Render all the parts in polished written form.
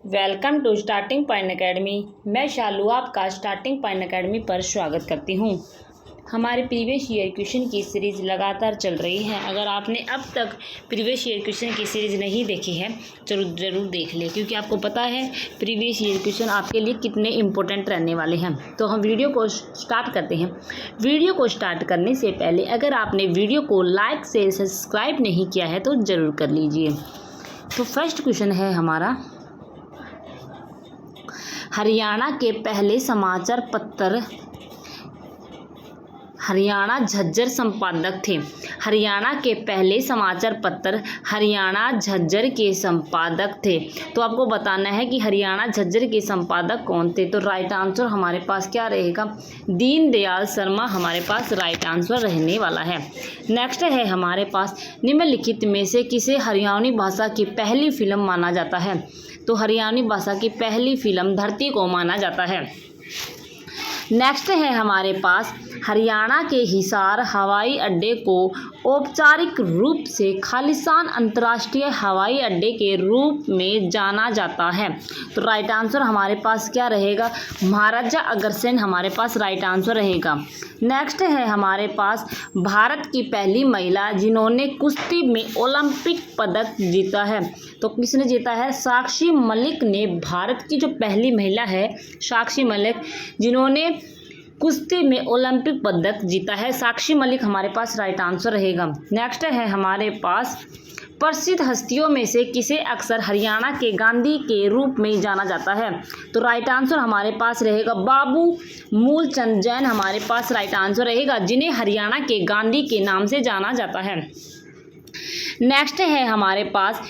Welcome to starting point academy. मैं शालू आपका starting point academy पर स्वागत करती हूँ। हमारे प्रीवियस ईयर क्वेश्चन की सीरीज़ लगातार चल रही है। अगर आपने अब तक प्रीवियस ईयर क्वेश्चन की सीरीज़ नहीं देखी है ज़रूर देख ले, क्योंकि आपको पता है प्रीवियस ईयर क्वेश्चन आपके लिए कितने इम्पोर्टेंट रहने वाले हैं। तो हम वीडियो को स्टार्ट करते हैं। वीडियो को स्टार्ट करने से पहले अगर आपने वीडियो को लाइक से सब्सक्राइब नहीं किया है तो ज़रूर कर लीजिए। तो फर्स्ट क्वेश्चन है हमारा, हरियाणा के पहले समाचार पत्र हरियाणा झज्जर संपादक थे। हरियाणा के पहले समाचार पत्र हरियाणा झज्जर के संपादक थे। तो आपको बताना है कि हरियाणा झज्जर के संपादक कौन थे। तो राइट आंसर हमारे पास क्या रहेगा? दीनदयाल शर्मा हमारे पास राइट आंसर रहने वाला है। नेक्स्ट है हमारे पास, निम्नलिखित में से किसे हरियाणवी भाषा की पहली फिल्म माना जाता है? तो हरियाणवी भाषा की पहली फिल्म धरती को माना जाता है। नेक्स्ट है हमारे पास, हरियाणा के हिसार हवाई अड्डे को औपचारिक रूप से खालिस्तान अंतर्राष्ट्रीय हवाई अड्डे के रूप में जाना जाता है। तो राइट आंसर हमारे पास क्या रहेगा? महाराजा अग्रसेन हमारे पास राइट आंसर रहेगा। नेक्स्ट है हमारे पास, भारत की पहली महिला जिन्होंने कुश्ती में ओलंपिक पदक जीता है। तो किसने जीता है? साक्षी मलिक ने, भारत की जो पहली महिला है साक्षी मलिक, जिन्होंने कुश्ती में ओलंपिक पदक जीता है। साक्षी मलिक हमारे पास राइट आंसर रहेगा। नेक्स्ट है हमारे पास, प्रसिद्ध हस्तियों में से किसे अक्सर हरियाणा के गांधी के रूप में जाना जाता है? तो राइट आंसर हमारे पास रहेगा बाबू मूलचंद जैन हमारे पास राइट आंसर रहेगा, जिन्हें हरियाणा के गांधी के नाम से जाना जाता है। नेक्स्ट है हमारे पास,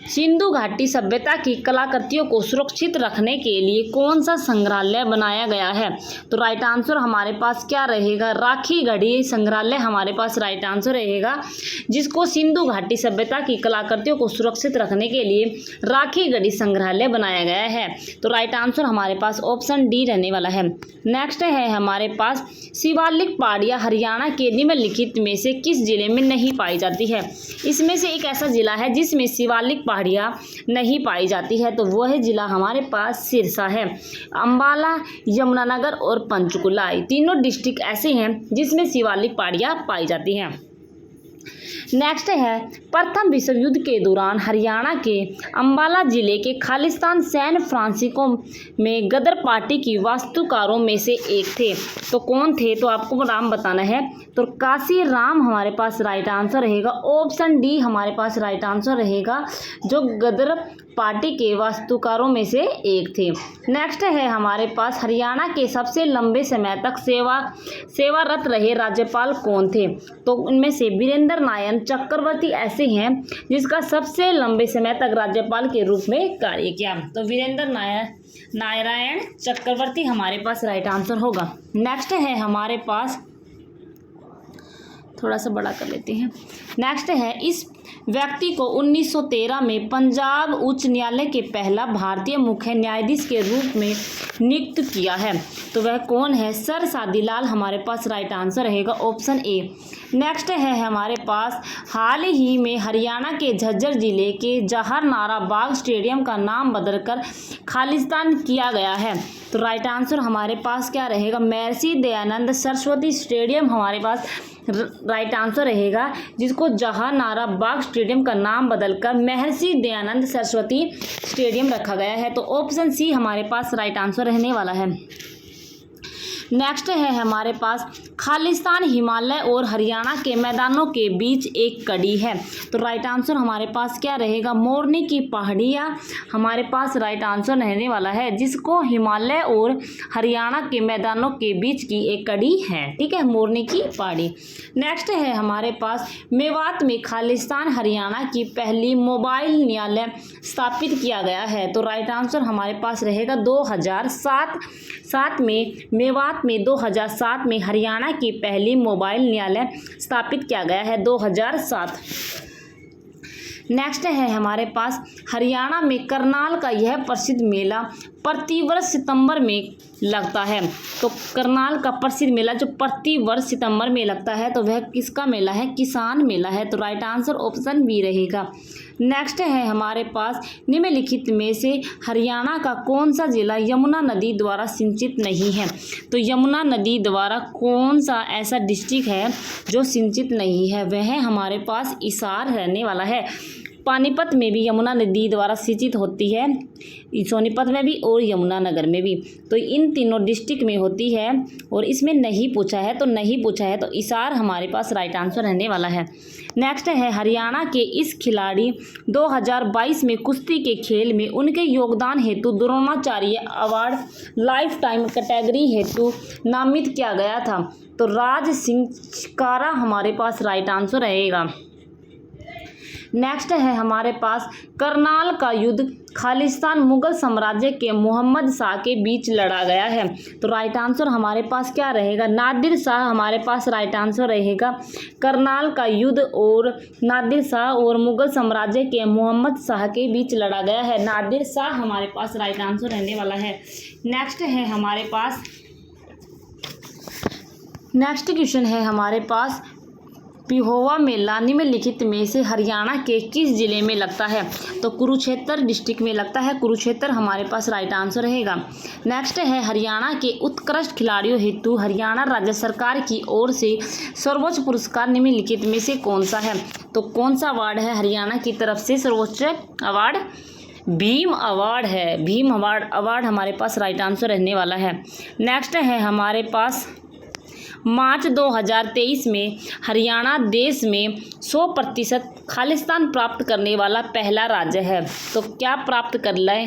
सिंधु घाटी सभ्यता की कलाकृतियों को सुरक्षित रखने के लिए कौन सा संग्रहालय बनाया गया है? तो राइट आंसर हमारे पास क्या रहेगा? राखीगढ़ी संग्रहालय हमारे पास राइट आंसर रहेगा, जिसको सिंधु घाटी सभ्यता की कलाकृतियों को सुरक्षित रखने के लिए राखीगढ़ी संग्रहालय बनाया गया है। तो राइट आंसर हमारे पास ऑप्शन डी रहने वाला है। नेक्स्ट है हमारे पास, शिवालिक पहाड़ियाँ हरियाणा के निम्नलिखित में से किस जिले में नहीं पाई जाती है? इसमें से एक ऐसा जिला है जिसमें शिवालिक पहाड़ियाँ नहीं पाई जाती है, तो वह जिला हमारे पास सिरसा है। अंबाला, यमुनानगर और पंचकुला, तीनों डिस्ट्रिक्ट ऐसे हैं जिसमें शिवालिक पहाड़ियाँ पाई जाती हैं। नेक्स्ट है, प्रथम विश्व युद्ध के दौरान हरियाणा के अंबाला जिले के खालिस्तान सैन फ्रांसिस्को में गदर पार्टी की वास्तुकारों में से एक थे। तो कौन थे? तो आपको नाम बताना है। तो काशी राम हमारे पास राइट आंसर रहेगा। ऑप्शन डी हमारे पास राइट आंसर रहेगा, जो गदर पार्टी के वास्तुकारों में से एक थे। नेक्स्ट है हमारे पास, हरियाणा के सबसे लंबे समय तक सेवारत रहे राज्यपाल कौन थे? तो उनमें से वीरेंद्र नारायण चक्रवर्ती ऐसे हैं जिसका सबसे लंबे समय तक राज्यपाल के रूप में कार्य किया। तो वीरेंद्र नारायण चक्रवर्ती हमारे पास राइट आंसर होगा। नेक्स्ट है हमारे पास, थोड़ा सा बड़ा कर लेते हैं। नेक्स्ट है, इस व्यक्ति को 1913 में पंजाब उच्च न्यायालय के पहला भारतीय मुख्य न्यायाधीश के रूप में नियुक्त किया है। तो वह कौन है? सर शादीलाल हमारे पास राइट आंसर रहेगा, ऑप्शन ए। नेक्स्ट है हमारे पास, हाल ही में हरियाणा के झज्जर जिले के जहारनारा बाग स्टेडियम का नाम बदलकर खालिस्तान किया गया है। तो राइट आंसर हमारे पास क्या रहेगा? महर्षि दयानंद सरस्वती स्टेडियम हमारे पास राइट आंसर रहेगा, जिसको जहारनारा बाग स्टेडियम का नाम बदलकर महर्षि दयानंद सरस्वती स्टेडियम रखा गया है। तो ऑप्शन सी हमारे पास राइट आंसर रहने वाला है। नेक्स्ट है हमारे पास, खालिस्तान हिमालय और हरियाणा के मैदानों के बीच एक कड़ी है। तो राइट आंसर हमारे पास क्या रहेगा? मोरनी की पहाड़ियाँ हमारे पास राइट आंसर रहने वाला है, जिसको हिमालय और हरियाणा के मैदानों के बीच की एक कड़ी है। ठीक है, मोरनी की पहाड़ी। नेक्स्ट है हमारे पास, मेवात में खालिस्तान हरियाणा की पहली मोबाइल न्यायालय स्थापित किया गया है। तो राइट आंसर हमारे पास रहेगा 2007 में मेवात में 2007 में हरियाणा की पहली मोबाइल न्यायालय स्थापित किया गया है, 2007। नेक्स्ट है हमारे पास, हरियाणा में करनाल का यह प्रसिद्ध मेला प्रतिवर्ष सितंबर में लगता है। तो करनाल का प्रसिद्ध मेला जो प्रतिवर्ष सितंबर में लगता है, तो वह किसका मेला है? किसान मेला है। तो राइट आंसर ऑप्शन बी रहेगा। नेक्स्ट है हमारे पास निम्नलिखित में से हरियाणा का कौन सा जिला यमुना नदी द्वारा सिंचित नहीं है। तो यमुना नदी द्वारा कौन सा ऐसा डिस्ट्रिक्ट है जो सिंचित नहीं है, वह हमारे पास हिसार रहने वाला है। पानीपत में भी यमुना नदी द्वारा सिंचित होती है, सोनीपत में भी और यमुनानगर में भी। तो इन तीनों डिस्ट्रिक्ट में होती है और इसमें नहीं पूछा है, तो हिसार हमारे पास राइट आंसर रहने वाला है। नेक्स्ट है हरियाणा के इस खिलाड़ी 2022 में कुश्ती के खेल में उनके योगदान हेतु Dronacharya award life time category हेतु नामित किया गया था। तो राज सिंह चिकारा हमारे पास राइट आंसर रहेगा। नेक्स्ट है हमारे पास करनाल का युद्ध खालिस्तान मुगल साम्राज्य के मोहम्मद शाह के बीच लड़ा गया है। तो राइट आंसर हमारे पास क्या रहेगा, नादिर शाह हमारे पास राइट आंसर रहेगा। करनाल का युद्ध और नादिर शाह और मुगल साम्राज्य के मोहम्मद शाह के बीच लड़ा गया है, नादिर शाह हमारे पास राइट आंसर रहने वाला है। नेक्स्ट क्वेश्चन है हमारे पास पिहोवा मेला निम्नलिखित में से हरियाणा के किस जिले में लगता है। तो कुरुक्षेत्र डिस्ट्रिक्ट में लगता है, कुरुक्षेत्र हमारे पास राइट आंसर रहेगा। नेक्स्ट है हरियाणा के उत्कृष्ट खिलाड़ियों हेतु हरियाणा राज्य सरकार की ओर से सर्वोच्च पुरस्कार निम्नलिखित में से कौन सा है। तो कौन सा अवार्ड है हरियाणा की तरफ से सर्वोच्च अवार्ड, भीम अवार्ड है, भीम अवार्ड हमारे पास राइट आंसर रहने वाला है। नेक्स्ट है हमारे पास मार्च 2023 में हरियाणा देश में 100% खालिस्तान प्राप्त करने वाला पहला राज्य है। तो क्या प्राप्त कर ले,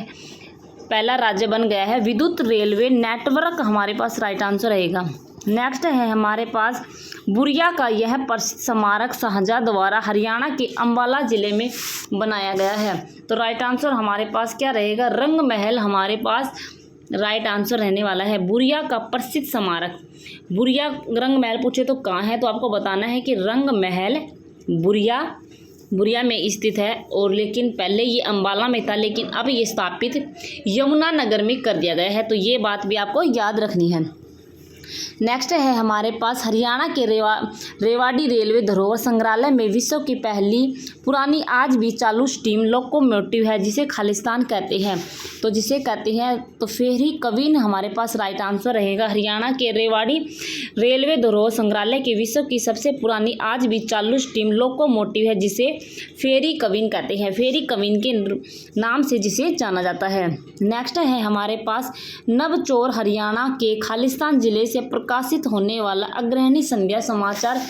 पहला राज्य बन गया है, विद्युत रेलवे नेटवर्क हमारे पास राइट आंसर रहेगा। नेक्स्ट है हमारे पास बुरिया का यह प्रसिद्ध स्मारक शाहजहाँ द्वारा हरियाणा के अंबाला जिले में बनाया गया है। तो राइट आंसर हमारे पास क्या रहेगा, रंग महल हमारे पास राइट आंसर रहने वाला है। बुरिया का प्रसिद्ध स्मारक, बुरिया रंग महल पूछे तो कहाँ है, तो आपको बताना है कि रंग महल बुरिया में स्थित है, और लेकिन पहले ये अंबाला में था, लेकिन अब ये स्थापित यमुनानगर में कर दिया गया है। तो ये बात भी आपको याद रखनी है। नेक्स्ट है हमारे पास हरियाणा के रेवाड़ी रेलवे धरोहर संग्रहालय में विश्व की पहली पुरानी आज भी चालू स्टीम लोकोमोटिव है, जिसे खालिस्तान कहते हैं। तो फेरी कविन हमारे पास राइट आंसर रहेगा। हरियाणा के रेवाड़ी रेलवे धरोहर संग्रहालय के विश्व की सबसे पुरानी आज भी चालू स्टीम लोकोमोटिव है, जिसे फेरी कविन कहते हैं, फेरी कविन के नाम से जिसे जाना जाता है। नेक्स्ट है हमारे पास नवचौर हरियाणा के खालिस्तान जिले से प्रकाशित होने वाला अग्रणी संध्या समाचार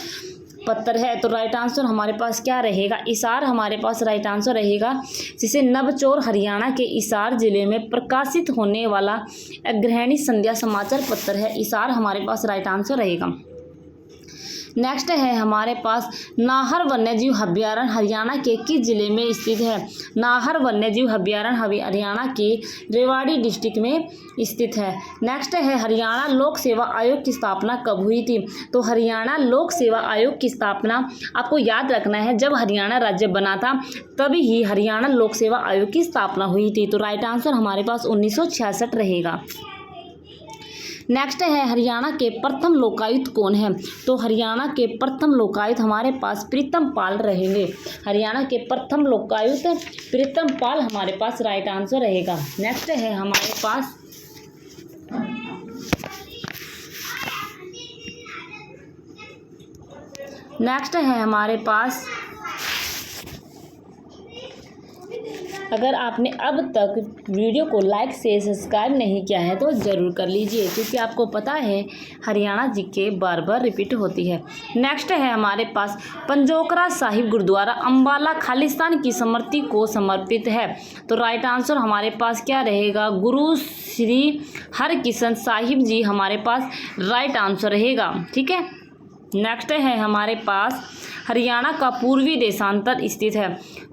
पत्र है। तो राइट आंसर हमारे पास क्या रहेगा, हिसार हमारे पास राइट आंसर रहेगा, जिसे नवचौर हरियाणा के हिसार जिले में प्रकाशित होने वाला अग्रणी संध्या समाचार पत्र है, हिसार हमारे पास राइट आंसर रहेगा। नेक्स्ट है हमारे पास नाहर वन्यजीव अभ्यारण्य हरियाणा के किस जिले में स्थित है। नाहर वन्यजीव अभ्यारण्य हरियाणा के रेवाड़ी डिस्ट्रिक्ट में स्थित है। नेक्स्ट है हरियाणा लोक सेवा आयोग की स्थापना कब हुई थी। तो हरियाणा लोक सेवा आयोग की स्थापना आपको याद रखना है, जब हरियाणा राज्य बना था तभी ही हरियाणा लोक सेवा आयोग की स्थापना हुई थी। तो राइट आंसर हमारे पास 1966 रहेगा। नेक्स्ट है हरियाणा के प्रथम लोकायुक्त कौन है। तो हरियाणा के प्रथम लोकायुक्त हमारे पास प्रीतम पाल रहेंगे। हरियाणा के प्रथम लोकायुक्त प्रीतम पाल हमारे पास राइट आंसर रहेगा। नेक्स्ट है हमारे पास अगर आपने अब तक वीडियो को लाइक से सब्सक्राइब नहीं किया है तो ज़रूर कर लीजिए, क्योंकि आपको पता है हरियाणा जी के बार बार रिपीट होती है। नेक्स्ट है हमारे पास पंजोखरा साहिब गुरुद्वारा अंबाला खालिस्तान की स्मृति को समर्पित है। तो राइट आंसर हमारे पास क्या रहेगा, गुरु श्री हरकिशन साहिब जी हमारे पास राइट आंसर रहेगा। ठीक है। नेक्स्ट है हमारे पास हरियाणा का पूर्वी देशांतर स्थित है।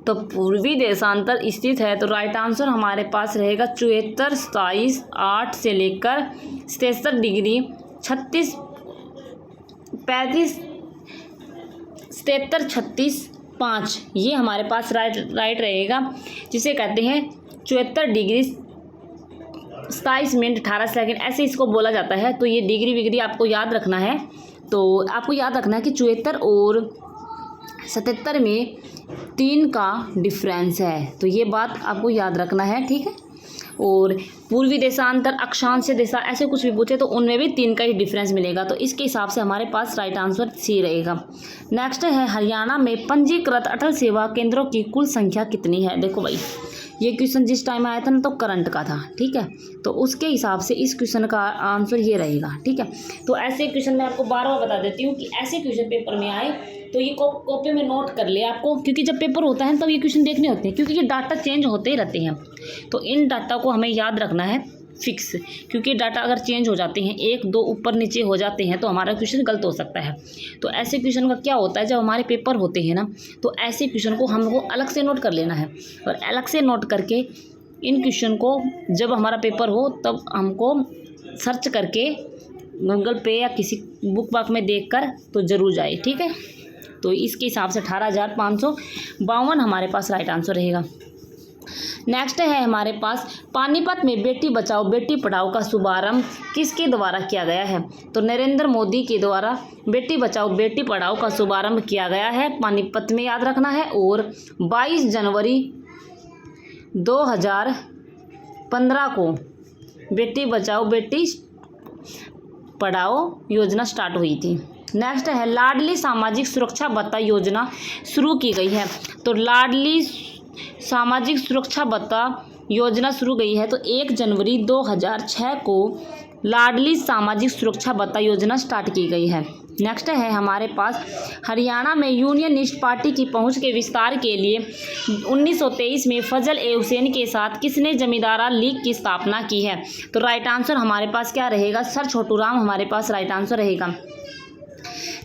तो पूर्वी देशांतर स्थित है, तो राइट आंसर हमारे पास रहेगा 74, 27, 8 से लेकर 67 डिग्री 36, 35, 77, 36, 5 ये हमारे पास राइट रहेगा, जिसे कहते हैं 74 डिग्री 27 मिनट 18 सेकंड, ऐसे इसको बोला जाता है। तो ये डिग्री विग्री आपको याद रखना है। तो आपको याद रखना है कि 74 और 77 में 3 का डिफरेंस है। तो ये बात आपको याद रखना है, ठीक है। और पूर्वी देशांतर, अक्षांश देशा, ऐसे कुछ भी पूछे तो उनमें भी 3 का ही डिफरेंस मिलेगा। तो इसके हिसाब से हमारे पास राइट आंसर सी रहेगा। नेक्स्ट है हरियाणा में पंजीकृत अटल सेवा केंद्रों की कुल संख्या कितनी है। देखो भाई, ये क्वेश्चन जिस टाइम आया था ना तो करंट का था, ठीक है। तो उसके हिसाब से इस क्वेश्चन का आंसर ये रहेगा, ठीक है। तो ऐसे क्वेश्चन मैं आपको बार बार बता देती हूँ कि ऐसे क्वेश्चन पेपर में आए तो ये कॉपी में नोट कर ले आपको, क्योंकि जब पेपर होता है तब ये क्वेश्चन देखने होते हैं, क्योंकि ये डाटा चेंज होते ही रहते हैं। तो इन डाटा को हमें याद रखना है फिक्स, क्योंकि डाटा अगर चेंज हो जाते हैं, 1 2 ऊपर नीचे हो जाते हैं तो हमारा क्वेश्चन गलत हो सकता है। तो ऐसे क्वेश्चन का क्या होता है, जब हमारे पेपर होते हैं ना तो ऐसे क्वेश्चन को हमको अलग से नोट कर लेना है, और अलग से नोट करके इन क्वेश्चन को जब हमारा पेपर हो तब हमको सर्च करके गूगल पे या किसी बुक वाक में देखकर तो ज़रूर जाए, ठीक है। तो इसके हिसाब से 18,552 हमारे पास राइट आंसर रहेगा। नेक्स्ट है हमारे पास पानीपत में बेटी बचाओ बेटी पढ़ाओ का शुभारंभ किसके द्वारा किया गया है। तो नरेंद्र मोदी के द्वारा बेटी बचाओ बेटी पढ़ाओ का शुभारंभ किया गया है पानीपत में, याद रखना है। और 22 जनवरी 2015 को बेटी बचाओ बेटी पढ़ाओ योजना स्टार्ट हुई थी। नेक्स्ट है लाडली सामाजिक सुरक्षा भत्ता योजना शुरू की गई है। तो लाडली सामाजिक सुरक्षा भत्ता योजना शुरू गई है तो 1 जनवरी 2006 को लाडली सामाजिक सुरक्षा भत्ता योजना स्टार्ट की गई है। नेक्स्ट है हमारे पास हरियाणा में यूनियनिस्ट पार्टी की पहुंच के विस्तार के लिए 1923 में फजल ए हुसैन के साथ किसने जमींदारा लीग की स्थापना की है। तो राइट आंसर हमारे पास क्या रहेगा, सर छोटूराम हमारे पास राइट आंसर रहेगा।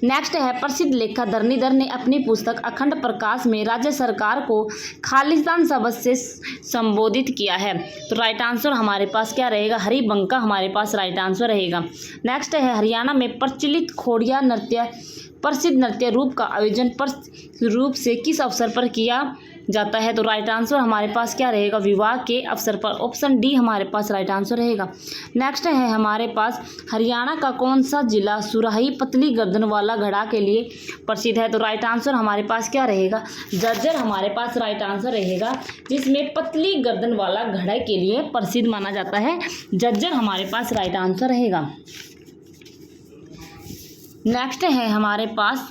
नेक्स्ट है प्रसिद्ध लेखक धरणीधर ने अपनी पुस्तक अखंड प्रकाश में राज्य सरकार को खालिस्तान शब्द से संबोधित किया है। तो राइट आंसर हमारे पास क्या रहेगा, हरिबंका हमारे पास राइट आंसर रहेगा। नेक्स्ट है हरियाणा में प्रचलित खोड़िया नृत्य प्रसिद्ध नृत्य रूप का आयोजन रूप से किस अवसर पर किया जाता है। तो राइट आंसर हमारे पास क्या रहेगा, विवाह के अवसर पर, ऑप्शन डी हमारे पास राइट आंसर रहेगा। नेक्स्ट है हमारे पास हरियाणा का कौन सा जिला सुराही पतली गर्दन वाला घड़ा के लिए प्रसिद्ध है। तो राइट आंसर हमारे पास क्या रहेगा, झज्जर हमारे पास राइट आंसर रहेगा, जिसमें पतली गर्दन वाला घड़ा के लिए प्रसिद्ध माना जाता है। झज्जर हमारे पास राइट आंसर रहेगा। नेक्स्ट है हमारे पास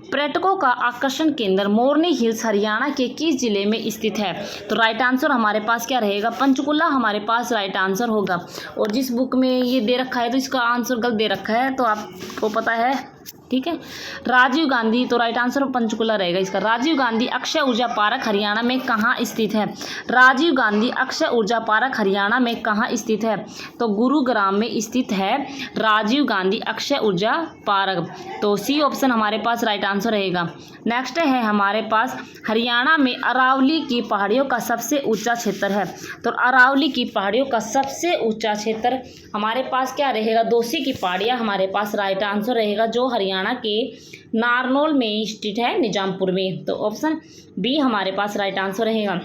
पर्यटकों का आकर्षण केंद्र मोरनी हिल्स हरियाणा के किस जिले में स्थित है। तो राइट आंसर हमारे पास क्या रहेगा, पंचकुला हमारे पास राइट आंसर होगा। और जिस बुक में ये दे रखा है तो इसका आंसर गलत दे रखा है, तो आपको पता है, ठीक है। राजीव गांधी, तो राइट आंसर पंचकुला रहेगा इसका। राजीव गांधी अक्षय ऊर्जा पार्क हरियाणा में कहाँ स्थित है। राजीव गांधी अक्षय ऊर्जा पार्क हरियाणा में कहाँ स्थित है। तो गुरुग्राम में स्थित है राजीव गांधी अक्षय ऊर्जा पार्क। तो सी ऑप्शन हमारे पास राइट आंसर रहेगा। नेक्स्ट है हमारे पास हरियाणा में अरावली की पहाड़ियों का सबसे ऊंचा क्षेत्र है। तो अरावली की पहाड़ियों का सबसे ऊंचा क्षेत्र हमारे पास क्या रहेगा, दोषी की पहाड़ियाँ हमारे पास राइट आंसर रहेगा, जो हरियाणा के नारनौल में स्थित है, निजामपुर में। तो ऑप्शन बी हमारे पास राइट आंसर रहेगा।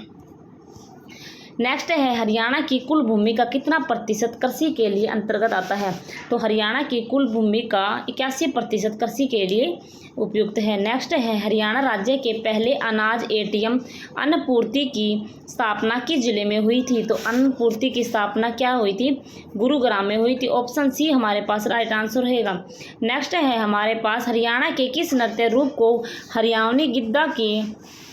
नेक्स्ट है हरियाणा की कुल भूमि का कितना प्रतिशत कृषि के लिए अंतर्गत आता है। तो हरियाणा की कुल भूमि का 81% कृषि के लिए उपयुक्त है। नेक्स्ट है हरियाणा राज्य के पहले अनाज एटीएम अन्नपूर्ति की स्थापना किस जिले में हुई थी। तो अन्नपूर्ति की स्थापना क्या हुई थी, गुरुग्राम में हुई थी। ऑप्शन सी हमारे पास राइट आंसर रहेगा। नेक्स्ट है हमारे पास हरियाणा के किस नृत्य रूप को हरियाणवी गिद्दा के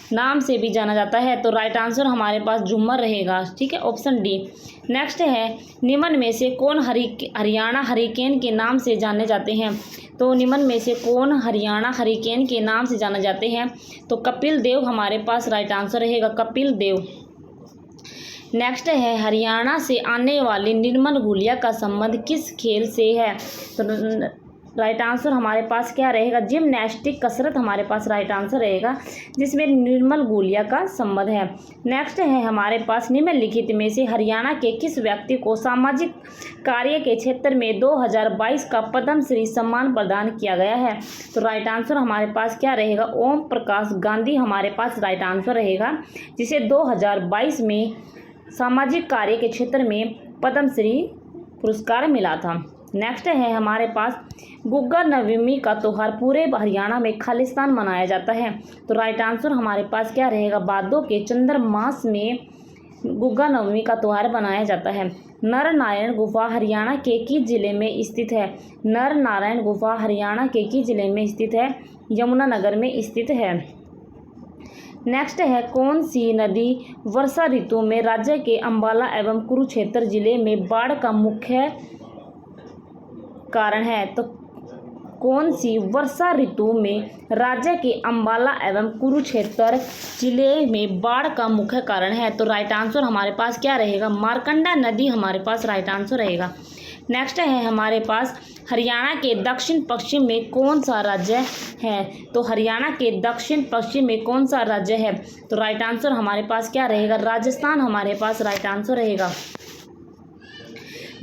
नाम से भी जाना जाता है। तो राइट आंसर हमारे पास झूमर रहेगा, ठीक है, ऑप्शन डी। नेक्स्ट है निम्न में से कौन हरियाणा हरिकेन के नाम से जाने जाते हैं। तो निम्न में से कौन हरियाणा हरिकेन के नाम से जाने जाते हैं। तो कपिल देव हमारे पास राइट आंसर रहेगा, कपिल देव। नेक्स्ट है हरियाणा से आने वाली निर्मल गुलिया का संबंध किस खेल से है। तो राइट आंसर हमारे पास क्या रहेगा, जिम्नास्टिक कसरत हमारे पास राइट आंसर रहेगा, जिसमें निर्मल गुलिया का संबंध है। नेक्स्ट है हमारे पास निम्नलिखित में से हरियाणा के किस व्यक्ति को सामाजिक कार्य के क्षेत्र में 2022 का पद्म श्री सम्मान प्रदान किया गया है। तो राइट आंसर हमारे पास क्या रहेगा, ओम प्रकाश गांधी हमारे पास राइट आंसर रहेगा, जिसे 2022 में सामाजिक कार्य के क्षेत्र में पद्म श्री पुरस्कार मिला था। नेक्स्ट है हमारे पास गुग्गा नवमी का त्यौहार पूरे हरियाणा में खालिस्तान मनाया जाता है। तो राइट आंसर हमारे पास क्या रहेगा, भादों के चंद्रमास में गुग्गा नवमी का त्यौहार मनाया जाता है। नर नारायण गुफा हरियाणा के किस जिले में स्थित है। नर नारायण गुफा हरियाणा के किस जिले में स्थित है, यमुनानगर में स्थित है। नेक्स्ट है कौन सी नदी वर्षा ऋतु में राज्य के अंबाला एवं कुरुक्षेत्र जिले में बाढ़ का मुख्य कारण है। तो कौन सी वर्षा ऋतु में राज्य के अंबाला एवं कुरुक्षेत्र जिले में बाढ़ का मुख्य कारण है। तो राइट आंसर हमारे पास क्या रहेगा, मार्कंडा नदी हमारे पास राइट आंसर रहेगा। नेक्स्ट है हमारे पास हरियाणा के दक्षिण पश्चिम में कौन सा राज्य है। तो हरियाणा के दक्षिण पश्चिम में कौन सा राज्य है। तो राइट आंसर हमारे पास क्या रहेगा, राजस्थान हमारे पास राइट आंसर रहेगा।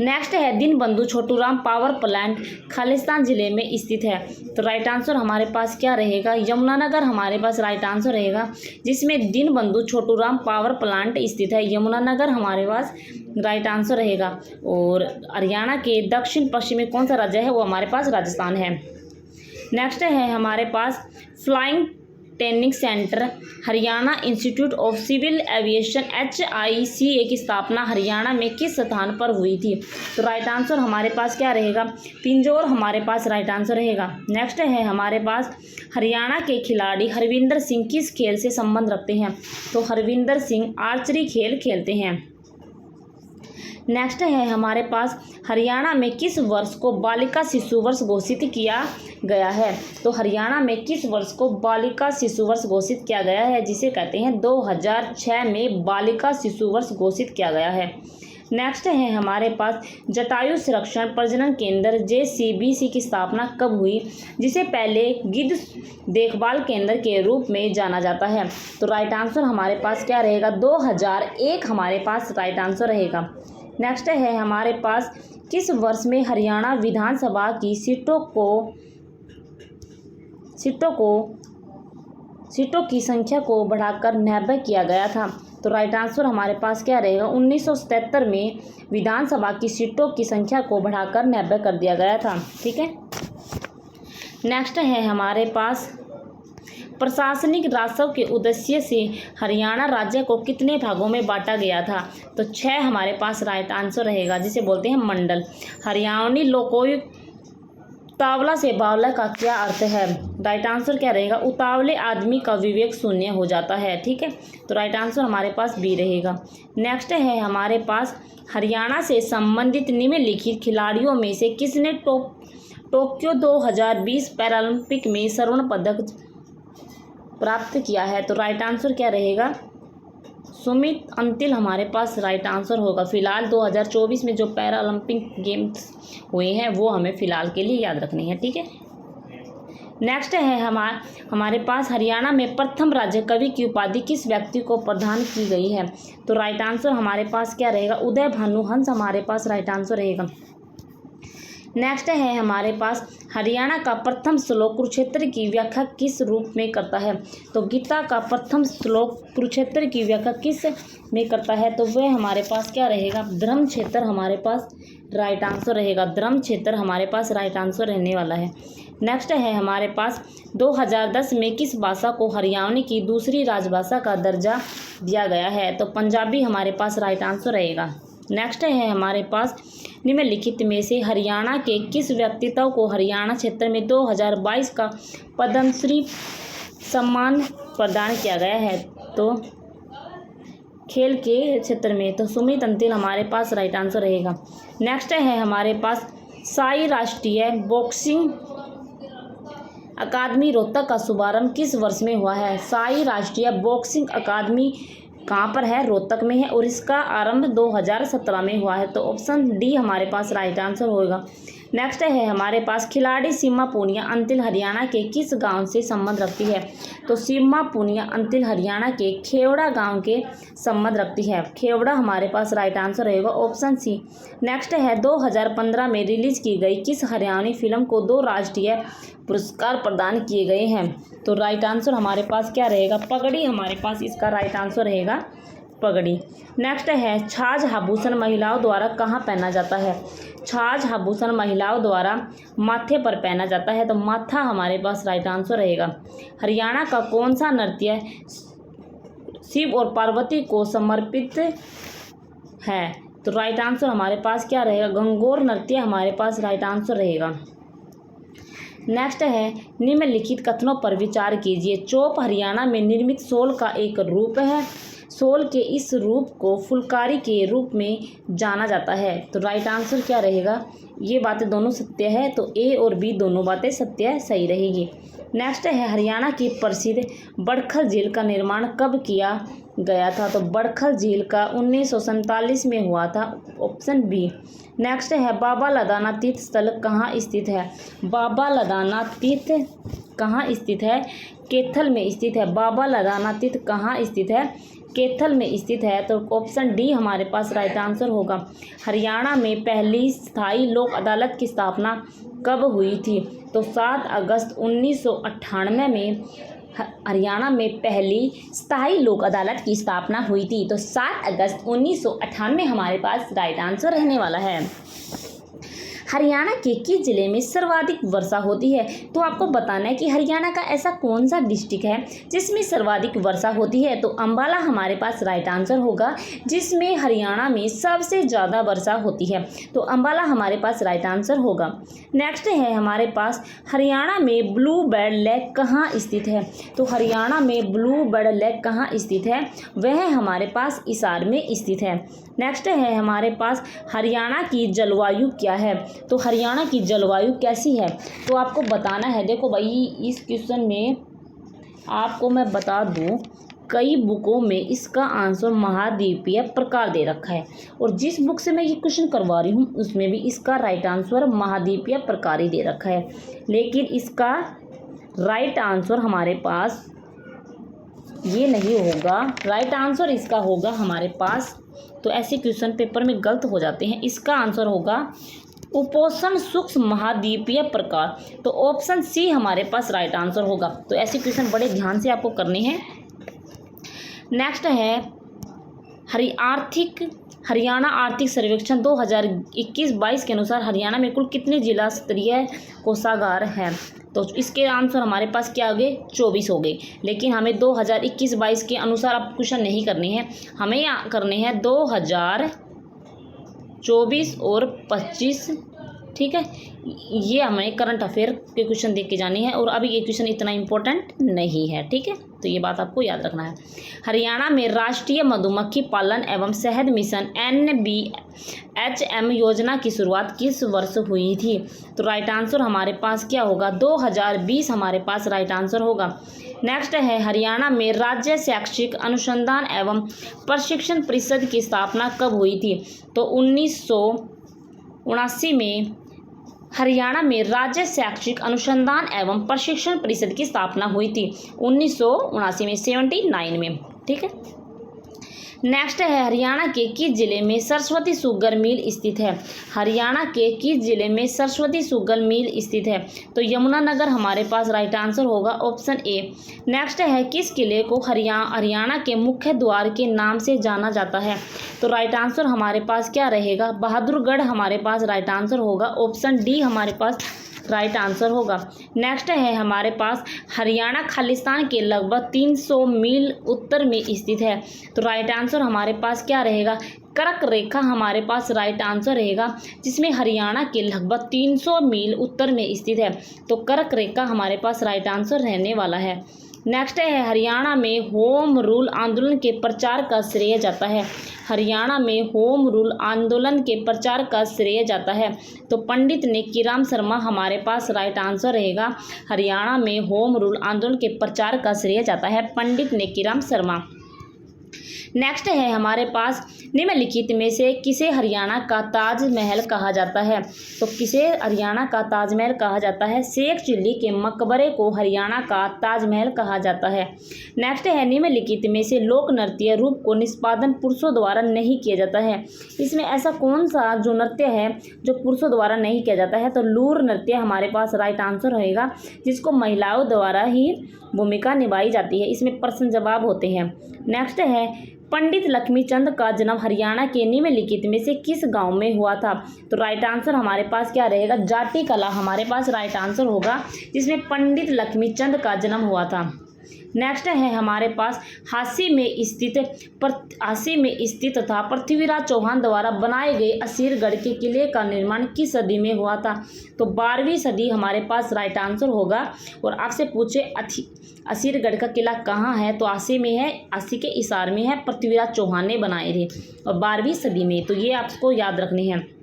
नेक्स्ट है दीनबंधु छोटूराम पावर प्लांट खालिस्तान जिले में स्थित है। तो राइट आंसर हमारे पास क्या रहेगा, यमुनानगर हमारे पास राइट आंसर रहेगा, जिसमें दीनबंधु छोटूराम पावर प्लांट स्थित है, यमुनानगर हमारे पास राइट आंसर रहेगा। और हरियाणा के दक्षिण पश्चिम में कौन सा राज्य है, वो हमारे पास राजस्थान है। नेक्स्ट है हमारे पास flying training centre Haryana institute of civil aviation HICA की स्थापना हरियाणा में किस स्थान पर हुई थी। तो राइट आंसर हमारे पास क्या रहेगा, पिंजौर हमारे पास राइट आंसर रहेगा। नेक्स्ट है हमारे पास हरियाणा के खिलाड़ी हरविंदर सिंह किस खेल से संबंध रखते हैं। तो हरविंदर सिंह आर्चरी खेल खेलते हैं। नेक्स्ट है हमारे पास हरियाणा में किस वर्ष को बालिका शिशु वर्ष घोषित किया गया है। तो हरियाणा में किस वर्ष को बालिका शिशु वर्ष घोषित किया गया है, जिसे कहते हैं 2006 में बालिका शिशु वर्ष घोषित किया गया है। नेक्स्ट है हमारे पास जटायु संरक्षण प्रजनन केंद्र JCBC की स्थापना कब हुई, जिसे पहले गिद्ध देखभाल केंद्र के रूप में जाना जाता है। तो राइट आंसर हमारे पास क्या रहेगा, 2001 हमारे पास राइट आंसर रहेगा। नेक्स्ट है हमारे पास किस वर्ष में हरियाणा विधानसभा की सीटों की संख्या को बढ़ाकर 90 किया गया था। तो राइट आंसर हमारे पास क्या रहेगा, 1977 में विधानसभा की सीटों की संख्या को बढ़ाकर 90 कर दिया गया था। ठीक है। नेक्स्ट है हमारे पास प्रशासनिक राजस्व के उद्देश्य से हरियाणा राज्य को कितने भागों में बांटा गया था। तो 6 हमारे पास राइट आंसर रहेगा, जिसे बोलते हैं मंडल। हरियाणवी लोकोयुक्त उतावला से बावला का क्या अर्थ है। राइट आंसर क्या रहेगा, उतावले आदमी का विवेक शून्य हो जाता है। ठीक है। तो राइट आंसर हमारे पास बी रहेगा। नेक्स्ट है हमारे पास हरियाणा से संबंधित निम्नलिखित खिलाड़ियों में से किसने टोक्यो 2020 पैरालंपिक में स्वर्ण पदक प्राप्त किया है। तो राइट आंसर क्या रहेगा, सुमित अंतिल हमारे पास राइट आंसर होगा। फिलहाल 2024 में जो पैरालंपिक गेम्स हुए हैं वो हमें फिलहाल के लिए याद रखनी है। ठीक है। नेक्स्ट है हमारे पास हरियाणा में प्रथम राज्य कवि की उपाधि किस व्यक्ति को प्रदान की गई है। तो राइट आंसर हमारे पास क्या रहेगा, उदय भानु हंस हमारे पास राइट आंसर रहेगा। नेक्स्ट है हमारे पास हरियाणा का प्रथम श्लोक कुरुक्षेत्र की व्याख्या किस रूप में करता है। तो गीता का प्रथम श्लोक कुरुक्षेत्र की व्याख्या किस में करता है। तो वह हमारे पास क्या रहेगा, धर्म क्षेत्र हमारे पास राइट आंसर रहेगा। धर्म क्षेत्र हमारे पास राइट आंसर रहने वाला है। नेक्स्ट है हमारे पास 2010 में किस भाषा को हरियाणवी की दूसरी राजभाषा का दर्जा दिया गया है। तो पंजाबी हमारे पास राइट आंसर रहेगा। नेक्स्ट है हमारे पास निम्नलिखित में से हरियाणा के किस व्यक्तित्व को हरियाणा क्षेत्र में 2022 का पद्मश्री सम्मान प्रदान किया गया है। तो खेल के क्षेत्र में तो सुमित अंतिल हमारे पास राइट आंसर रहेगा। नेक्स्ट है हमारे पास साई राष्ट्रीय बॉक्सिंग अकादमी रोहतक का शुभारंभ किस वर्ष में हुआ है। साई राष्ट्रीय बॉक्सिंग अकादमी कहाँ पर है, रोहतक में है, और इसका आरंभ 2017 में हुआ है। तो ऑप्शन डी हमारे पास राइट आंसर होगा। नेक्स्ट है हमारे पास खिलाड़ी सीमा पूनिया अंतिल हरियाणा के किस गांव से संबंध रखती है। तो सीमा पूनिया अंतिल हरियाणा के खेवड़ा गांव के संबंध रखती है। खेवड़ा हमारे पास राइट आंसर रहेगा, ऑप्शन सी। नेक्स्ट है 2015 में रिलीज की गई किस हरियाणवी फिल्म को 2 राष्ट्रीय पुरस्कार प्रदान किए गए हैं। तो राइट आंसर हमारे पास क्या रहेगा, पगड़ी हमारे पास इसका राइट आंसर रहेगा, पगड़ी। नेक्स्ट है छाछ आभूषण महिलाओं द्वारा कहाँ पहना जाता है। छाछ आभूषण महिलाओं द्वारा माथे पर पहना जाता है, तो माथा हमारे पास राइट आंसर रहेगा। हरियाणा का कौन सा नृत्य शिव और पार्वती को समर्पित है, तो राइट आंसर हमारे पास क्या रहेगा, गंगोर नृत्य हमारे पास राइट आंसर रहेगा। नेक्स्ट है निम्नलिखित कथनों पर विचार कीजिए। चोप हरियाणा में निर्मित शॉल का एक रूप है। शॉल के इस रूप को फुलकारी के रूप में जाना जाता है, तो राइट आंसर क्या रहेगा, ये बातें दोनों सत्य है, तो ए और बी दोनों बातें सत्य सही रहेगी। नेक्स्ट है हरियाणा की प्रसिद्ध बड़खल झील का निर्माण कब किया गया था, तो बड़खल झील का 1947 में हुआ था, ऑप्शन बी। नेक्स्ट है बाबा लदाना तीर्थ स्थल कहाँ स्थित है। बाबा लदाना तीर्थ कहाँ स्थित है, कैथल में स्थित है। बाबा लदाना तीर्थ कहाँ स्थित है, कैथल में स्थित है, तो ऑप्शन डी हमारे पास राइट आंसर होगा। हरियाणा में पहली स्थायी लोक अदालत की स्थापना कब हुई थी, तो 7 अगस्त 1998 में हरियाणा में पहली स्थायी लोक अदालत की स्थापना हुई थी, तो 7 अगस्त 1998 हमारे पास राइट आंसर रहने वाला है। हरियाणा के किस जिले में सर्वाधिक वर्षा होती है, तो आपको बताना है कि हरियाणा का ऐसा कौन सा डिस्ट्रिक्ट है जिसमें सर्वाधिक वर्षा होती है, तो अंबाला हमारे पास राइट आंसर होगा, जिसमें हरियाणा में सबसे ज़्यादा वर्षा होती है, तो अंबाला हमारे पास राइट आंसर होगा। नेक्स्ट है हमारे पास हरियाणा में ब्लू बर्ड लेक कहाँ स्थित है, तो हरियाणा में ब्लू बर्ड लेक कहाँ स्थित है, वह हमारे पास हिसार में स्थित है। नेक्स्ट है हमारे पास हरियाणा की जलवायु क्या है, तो हरियाणा की जलवायु कैसी है, तो आपको बताना है। देखो भाई, इस क्वेश्चन में आपको मैं बता दूं, कई बुकों में इसका आंसर महाद्वीपीय प्रकार दे रखा है, और जिस बुक से मैं ये क्वेश्चन करवा रही हूँ उसमें भी इसका राइट आंसर महाद्वीपीय प्रकार ही दे रखा है, लेकिन इसका राइट आंसर हमारे पास ये नहीं होगा। राइट आंसर इसका होगा हमारे पास, तो ऐसे क्वेश्चन पेपर में गलत हो जाते हैं। इसका आंसर होगा उपोष्ण सूक्ष्म महाद्वीपीय प्रकार, तो ऑप्शन सी हमारे पास राइट आंसर होगा। तो ऐसे क्वेश्चन बड़े ध्यान से आपको करने हैं। नेक्स्ट है हरियाणा आर्थिक सर्वेक्षण 2021-22 के अनुसार हरियाणा में कुल कितने जिला स्तरीय कोषागार हैं, तो इसके आंसर हमारे पास क्या हो गए, 24 हो गए। लेकिन हमें 2021-22 के अनुसार अब क्वेश्चन नहीं करने हैं, हमें यहाँ करने हैं 2024 और 25, ठीक है। ये हमें करंट अफेयर के क्वेश्चन देख के जाने हैं, और अभी ये क्वेश्चन इतना इम्पोर्टेंट नहीं है, ठीक है, तो ये बात आपको याद रखना है। हरियाणा में राष्ट्रीय मधुमक्खी पालन एवं शहद मिशन NBHM योजना की शुरुआत किस वर्ष हुई थी, तो राइट आंसर हमारे पास क्या होगा, 2020 हमारे पास राइट आंसर होगा। नेक्स्ट है हरियाणा में राज्य शैक्षिक अनुसंधान एवं प्रशिक्षण परिषद की स्थापना कब हुई थी, तो 1979 में हरियाणा में राज्य शैक्षिक अनुसंधान एवं प्रशिक्षण परिषद की स्थापना हुई थी, 1979 में, 79 में, ठीक है। नेक्स्ट है हरियाणा के किस जिले में सरस्वती शुगर मिल स्थित है, हरियाणा के किस जिले में सरस्वती शुगर मिल स्थित है, तो यमुनानगर हमारे पास राइट आंसर होगा, ऑप्शन ए। नेक्स्ट है किस किले को हरियाणा के मुख्य द्वार के नाम से जाना जाता है, तो राइट आंसर हमारे पास क्या रहेगा, बहादुरगढ़ हमारे पास राइट आंसर होगा, ऑप्शन डी हमारे पास राइट आंसर होगा। नेक्स्ट है हमारे पास हरियाणा खालिस्तान के लगभग 300 मील उत्तर में स्थित है, तो राइट आंसर हमारे पास क्या रहेगा, कर्क रेखा हमारे पास राइट आंसर रहेगा, जिसमें हरियाणा के लगभग 300 मील उत्तर में स्थित है, तो कर्क रेखा हमारे पास राइट आंसर रहने वाला है। नेक्स्ट है हरियाणा में होम रूल आंदोलन के प्रचार का श्रेय जाता है, हरियाणा में होम रूल आंदोलन के प्रचार का श्रेय जाता है, तो पंडित नेकीराम शर्मा हमारे पास राइट आंसर रहेगा। हरियाणा में होम रूल आंदोलन के प्रचार का श्रेय जाता है पंडित नेकीराम शर्मा। नेक्स्ट है हमारे पास निम्नलिखित में से किसे हरियाणा का ताजमहल कहा जाता है, तो किसे हरियाणा का ताजमहल कहा जाता है, शेख चिल्ली के मकबरे को हरियाणा का ताजमहल कहा जाता है। नेक्स्ट है निम्नलिखित में से लोक नृत्य रूप को निष्पादन पुरुषों द्वारा नहीं किया जाता है, इसमें ऐसा कौन सा जो नृत्य है जो पुरुषों द्वारा नहीं किया जाता है, तो लूर नृत्य हमारे पास राइट आंसर रहेगा, जिसको महिलाओं द्वारा ही भूमिका निभाई जाती है, इसमें प्रश्न जवाब होते हैं। नेक्स्ट है पंडित लक्ष्मीचंद का जन्म हरियाणा के निम्नलिखित में से किस गांव में हुआ था? तो राइट आंसर हमारे पास क्या रहेगा? जाटी कला हमारे पास राइट आंसर होगा, जिसमें पंडित लक्ष्मीचंद का जन्म हुआ था। नेक्स्ट है हमारे पास हांसी में स्थित तथा पृथ्वीराज चौहान द्वारा बनाए गए असीरगढ़ के किले का निर्माण किस सदी में हुआ था? तो 12वीं सदी हमारे पास राइट आंसर होगा। और आपसे पूछे असीरगढ़ का किला कहाँ है? तो आसी में है, आसी के इसार में है, पृथ्वीराज चौहान ने बनाए थे और 12वीं सदी में। तो ये आपको याद रखने हैं।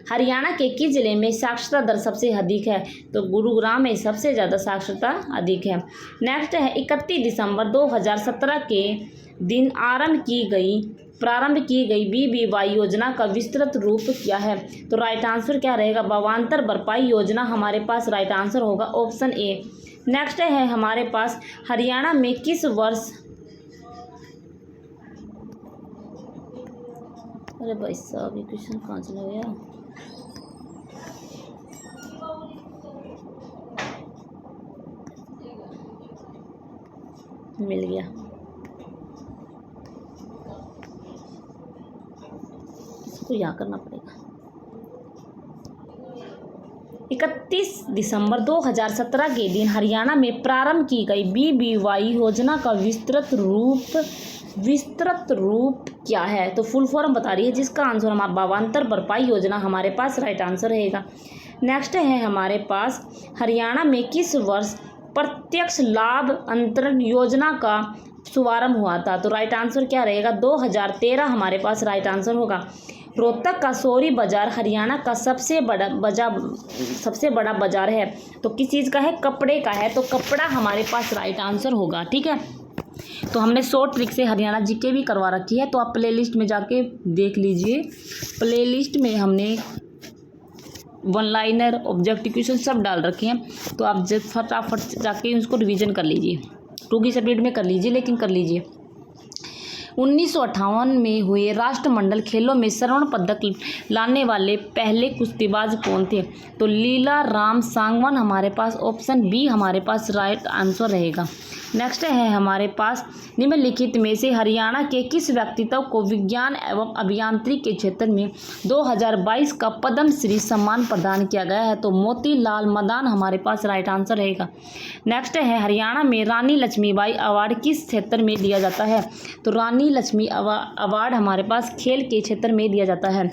हरियाणा के किस जिले में साक्षरता दर सबसे अधिक है? तो गुरुग्राम में सबसे ज़्यादा साक्षरता अधिक है। नेक्स्ट है 31 दिसंबर 2017 के दिन प्रारंभ की गई BBY योजना का विस्तृत रूप क्या है? तो राइट आंसर क्या रहेगा? भावांतर भरपाई योजना हमारे पास राइट आंसर होगा, ऑप्शन ए। नेक्स्ट है हमारे पास हरियाणा में किस वर्ष, अरे भाई साहब ये क्वेश्चन कहाँ चला गया? मिल गया। इसको यहाँ करना पड़ेगा। 31 दिसंबर 2017 के दिन हरियाणा में प्रारंभ की गई BBY योजना का विस्तृत रूप क्या है? तो फुल फॉर्म बता रही है, जिसका आंसर हमारा भावांतर भरपाई योजना हमारे पास राइट आंसर रहेगा। नेक्स्ट है हमारे पास हरियाणा में किस वर्ष प्रत्यक्ष लाभ अंतरण योजना का शुभारंभ हुआ था? तो राइट आंसर क्या रहेगा? 2013 हमारे पास राइट आंसर होगा। रोहतक का सोरी बाजार हरियाणा का सबसे बड़ा बाजार है, तो किस चीज़ का है? कपड़े का है, तो कपड़ा हमारे पास राइट आंसर होगा। ठीक है, तो हमने शॉर्ट ट्रिक से हरियाणा जीके भी करवा रखी है, तो आप प्लेलिस्ट में जाके देख लीजिए। प्लेलिस्ट में हमने वन लाइनर, ऑब्जेक्टिव क्वेश्चन सब डाल रखे हैं, तो आप जब फटाफट जाके उसको रिवीजन कर लीजिए, 2 की स्पीड में कर लीजिए, लेकिन कर लीजिए। 1958 में हुए राष्ट्रमंडल खेलों में स्वर्ण पदक लाने वाले पहले कुश्तीबाज कौन थे? तो लीला राम सांगवान हमारे पास ऑप्शन बी हमारे पास राइट आंसर रहेगा। नेक्स्ट है हमारे पास निम्नलिखित में से हरियाणा के किस व्यक्तित्व को विज्ञान एवं अभियांत्रिकी के क्षेत्र में 2022 का पद्मश्री सम्मान प्रदान किया गया है? तो मोतीलाल मदान हमारे पास राइट आंसर रहेगा। नेक्स्ट है हरियाणा में रानी लक्ष्मीबाई अवार्ड किस क्षेत्र में दिया जाता है? तो रानी लक्ष्मी अवार्ड हमारे पास खेल के क्षेत्र में दिया जाता है।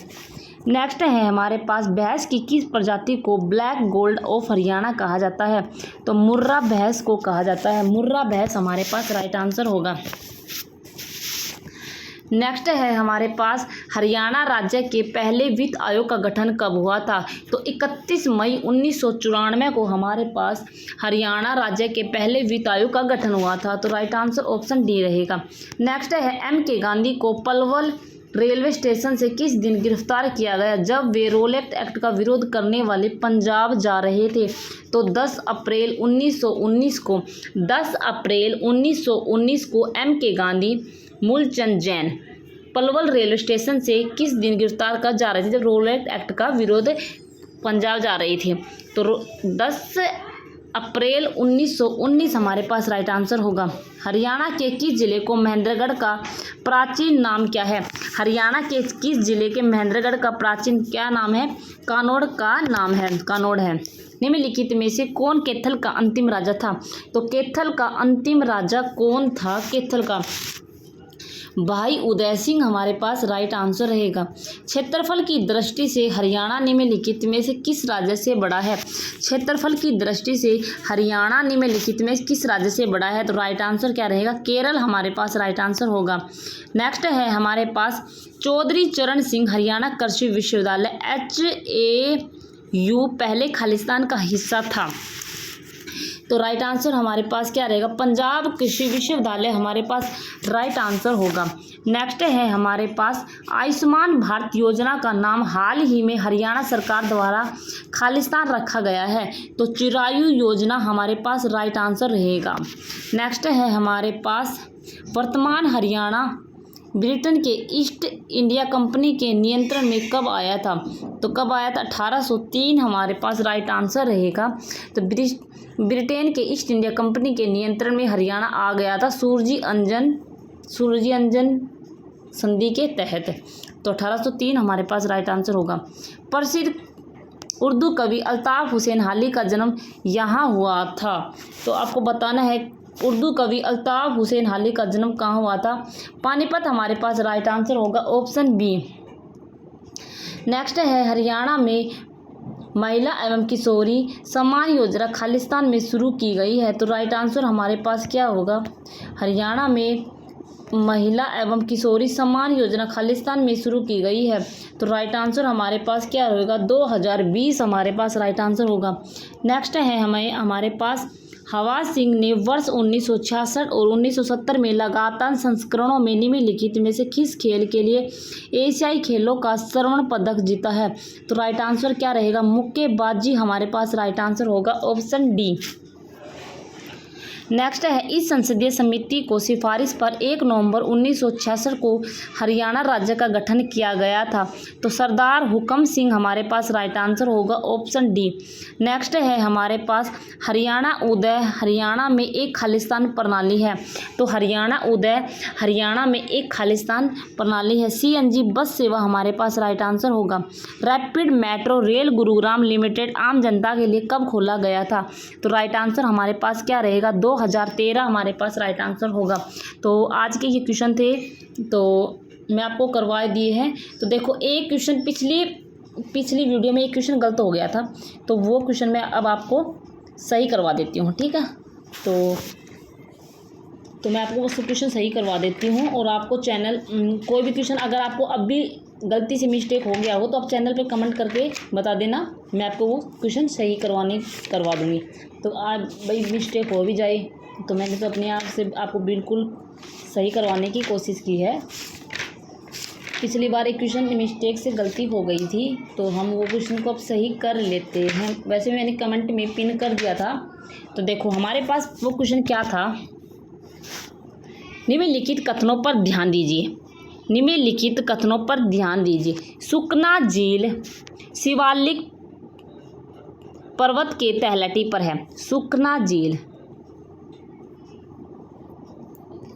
नेक्स्ट है हमारे पास भैंस की किस प्रजाति को ब्लैक गोल्ड ऑफ हरियाणा कहा जाता है? तो मुर्रा भैंस को कहा जाता है, मुर्रा भैंस हमारे पास राइट आंसर होगा। नेक्स्ट है हमारे पास हरियाणा राज्य के पहले वित्त आयोग का गठन कब हुआ था? तो 31 मई 1994 को हमारे पास हरियाणा राज्य के पहले वित्त आयोग का गठन हुआ था, तो राइट आंसर ऑप्शन डी रहेगा। नेक्स्ट है MK गांधी को पलवल रेलवे स्टेशन से किस दिन गिरफ्तार किया गया जब वे रोलेट एक्ट का विरोध करने वाले पंजाब जा रहे थे? तो 10 अप्रैल 1919 को MK Gandhi Moolchand Jain Palwal railway station से किस दिन गिरफ्तार कर जा रहे थे जब रोलेट एक्ट का विरोध पंजाब जा रही थी? तो 10 अप्रैल 1919 हमारे पास राइट आंसर होगा। हरियाणा के किस जिले को महेंद्रगढ़ का प्राचीन नाम क्या है? हरियाणा के किस जिले के महेंद्रगढ़ का प्राचीन क्या नाम है? कानोड़ का नाम है, कानोड़ है। निम्नलिखित में से कौन कैथल का अंतिम राजा था? तो कैथल का अंतिम राजा कौन था? कैथल का भाई उदय सिंह हमारे पास राइट आंसर रहेगा। क्षेत्रफल की दृष्टि से हरियाणा निम्नलिखित में से किस राज्य से बड़ा है? क्षेत्रफल की दृष्टि से हरियाणा निम्नलिखित में किस राज्य से बड़ा है? तो राइट आंसर क्या रहेगा? केरल हमारे पास राइट आंसर होगा। नेक्स्ट है हमारे पास चौधरी चरण सिंह हरियाणा कृषि विश्वविद्यालय HAU पहले खालिस्तान का हिस्सा था, तो राइट आंसर हमारे पास क्या रहेगा? पंजाब कृषि विश्वविद्यालय हमारे पास राइट आंसर होगा। नेक्स्ट है हमारे पास आयुष्मान भारत योजना का नाम हाल ही में हरियाणा सरकार द्वारा खालिस्तान रखा गया है, तो चिरायु योजना हमारे पास राइट आंसर रहेगा। नेक्स्ट है हमारे पास वर्तमान हरियाणा ब्रिटेन के ईस्ट इंडिया कंपनी के नियंत्रण में कब आया था? तो कब आया था? 1803 हमारे पास राइट आंसर रहेगा। तो ब्रिटेन के ईस्ट इंडिया कंपनी के नियंत्रण में हरियाणा आ गया था सूरजी अंजन सूर्यंजन संधि के तहत। तो 1803 हमारे पास राइट आंसर होगा। प्रसिद्ध उर्दू कवि अल्ताफ़ हुसैन हाली का जन्म यहाँ हुआ था। तो आपको बताना है उर्दू कवि अल्ताफ़ हुसैन हाली का जन्म कहाँ हुआ था। पानीपत हमारे पास राइट आंसर होगा, ऑप्शन बी। नेक्स्ट है हरियाणा में महिला एवं किशोरी सम्मान योजना खालिस्तान में शुरू की गई है। तो राइट आंसर हमारे पास क्या होगा, हरियाणा में महिला एवं किशोरी सम्मान योजना खालिस्तान में शुरू की गई है। तो राइट आंसर हमारे पास क्या होगा, 2020 हमारे पास राइट आंसर होगा। नेक्स्ट है हमारे पास हवा सिंह ने वर्ष 1966 और 1970 में लगातार संस्करणों में निम्नलिखित में से किस खेल के लिए एशियाई खेलों का स्वर्ण पदक जीता है। तो राइट आंसर क्या रहेगा, मुक्केबाजी हमारे पास राइट आंसर होगा, ऑप्शन डी। नेक्स्ट है इस संसदीय समिति को सिफारिश पर 1 नवंबर 1966 को हरियाणा राज्य का गठन किया गया था। तो सरदार हुकम सिंह हमारे पास राइट आंसर होगा, ऑप्शन डी। नेक्स्ट है हमारे पास हरियाणा उदय हरियाणा में एक खालिस्तान प्रणाली है। तो हरियाणा उदय हरियाणा में एक खालिस्तान प्रणाली है। CNG बस सेवा हमारे पास राइट आंसर होगा। Rapid metro rail Gurugram limited आम जनता के लिए कब खोला गया था। तो राइट आंसर हमारे पास क्या रहेगा, 2013 हमारे पास राइट आंसर होगा। तो आज के ये क्वेश्चन थे, तो मैं आपको करवा दिए हैं। तो देखो एक क्वेश्चन पिछली वीडियो में एक क्वेश्चन गलत हो गया था, तो वो क्वेश्चन मैं अब आपको सही करवा देती हूँ, ठीक है। तो मैं आपको वो क्वेश्चन सही करवा देती हूँ। और आपको चैनल कोई भी क्वेश्चन अगर आपको अब भी गलती से मिस्टेक हो गया हो तो आप चैनल पे कमेंट करके बता देना, मैं आपको वो क्वेश्चन सही करवा दूँगी। तो आज भाई मिस्टेक हो भी जाए तो मैंने तो अपने आप से आपको बिल्कुल सही करवाने की कोशिश की है। पिछली बार एक क्वेश्चन मिस्टेक से गलती हो गई थी, तो हम वो क्वेश्चन को अब सही कर लेते हैं। वैसे मैंने कमेंट में पिन कर दिया था। तो देखो हमारे पास वो क्वेश्चन क्या था, निम्नलिखित कथनों पर ध्यान दीजिए। निम्नलिखित कथनों पर ध्यान दीजिए। सुकना झील शिवालिक पर्वत के तलहटी पर है। सुकना झील,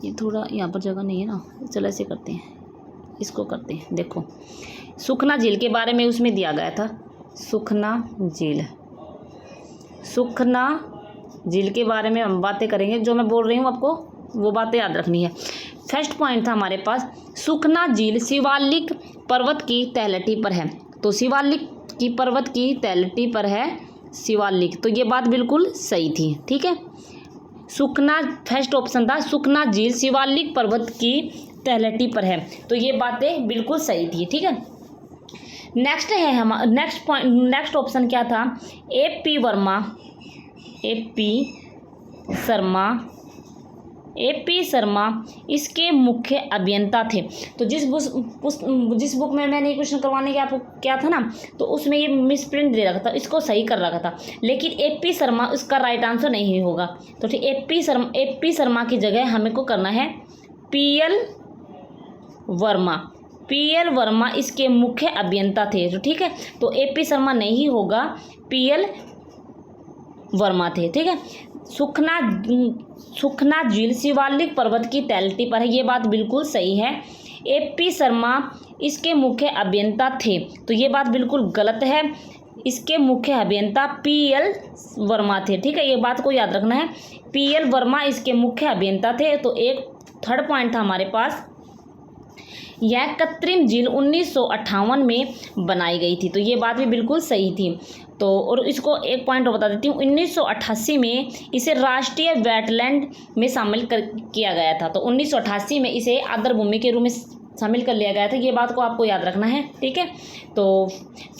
ये थोड़ा यहाँ पर जगह नहीं है ना, चलो ऐसे करते हैं, इसको करते हैं। देखो सुखना झील के बारे में उसमें दिया गया था। सुखना झील के बारे में हम बातें करेंगे। जो मैं बोल रही हूँ आपको वो बातें याद रखनी है। फर्स्ट पॉइंट था हमारे पास, सुखना झील शिवालिक पर्वत की तलहटी पर है। तो शिवालिक की पर्वत की तलहटी पर है शिवालिक, तो ये बात बिल्कुल सही थी, ठीक है। सुखना फर्स्ट ऑप्शन था, सुखना झील शिवालिक पर्वत की तलहटी पर है, तो ये बातें बिल्कुल सही थी, ठीक है। नेक्स्ट है हमारा नेक्स्ट ऑप्शन क्या था, AP शर्मा इसके मुख्य अभियंता थे। तो जिस बुक में मैंने ये क्वेश्चन करवाने के आपको क्या था ना, तो उसमें ये मिसप्रिंट दे रखा था, इसको सही कर रखा था, लेकिन AP शर्मा इसका राइट आंसर नहीं होगा। तो ठीक AP शर्मा की जगह हमें को करना है PL वर्मा इसके मुख्य अभियंता थे। तो ठीक है, तो AP शर्मा नहीं होगा, PL वर्मा थे, ठीक है। सुखना झील शिवालिक पर्वत की तलहटी पर है, ये बात बिल्कुल सही है। AP शर्मा इसके मुख्य अभियंता थे, तो ये बात बिल्कुल गलत है। इसके मुख्य अभियंता PL वर्मा थे, ठीक है, ये बात को याद रखना है। PL वर्मा इसके मुख्य अभियंता थे। तो एक थर्ड पॉइंट था हमारे पास, यह कृत्रिम झील 1958 में बनाई गई थी, तो ये बात भी बिल्कुल सही थी। तो और इसको एक पॉइंट और बता देती हूँ, 1988 में इसे राष्ट्रीय वेटलैंड में शामिल किया गया था। तो 1988 में इसे आर्द्रभूमि के रूप में शामिल कर लिया गया था, ये बात को आपको याद रखना है, ठीक है। तो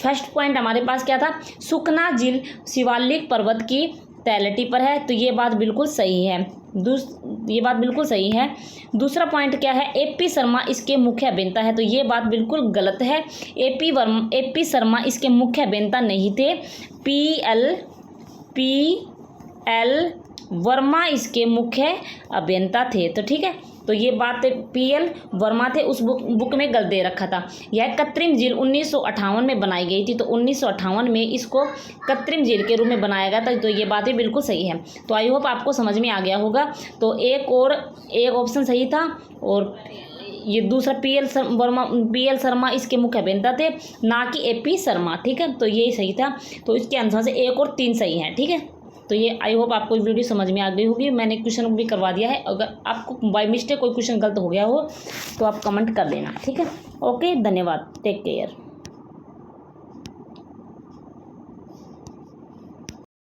फर्स्ट पॉइंट हमारे पास क्या था, सुखना झील शिवालिक पर्वत की तलहटी पर है, तो ये बात बिल्कुल सही है। ये बात बिल्कुल सही है। दूसरा पॉइंट क्या है, AP शर्मा इसके मुख्य अभियंता है, तो ये बात बिल्कुल गलत है। AP शर्मा इसके मुख्य अभियंता नहीं थे, PL वर्मा इसके मुख्य अभियंता थे। तो ठीक है, तो ये बात PL वर्मा थे, उस बुक में गलत दे रखा था। यह कृत्रिम झील 1958 में बनाई गई थी, तो 1958 में इसको कृत्रिम झील के रूप में बनाया गया था। तो ये बातें बिल्कुल सही है। तो आई होप आपको समझ में आ गया होगा। तो एक ऑप्शन सही था, और ये दूसरा PL शर्मा इसके मुख्य अभियंता थे, ना कि AP शर्मा। ठीक है, तो ये सही था। तो इसके आंसर से 1 और 3 सही है। ठीक है, तो ये आई होप आपको वीडियो समझ में आ गई होगी। मैंने क्वेश्चन भी करवा दिया है। अगर आपको बाय मिस्टेक कोई क्वेश्चन गलत हो गया हो तो आप कमेंट कर देना। ठीक है, ओके, धन्यवाद, टेक केयर।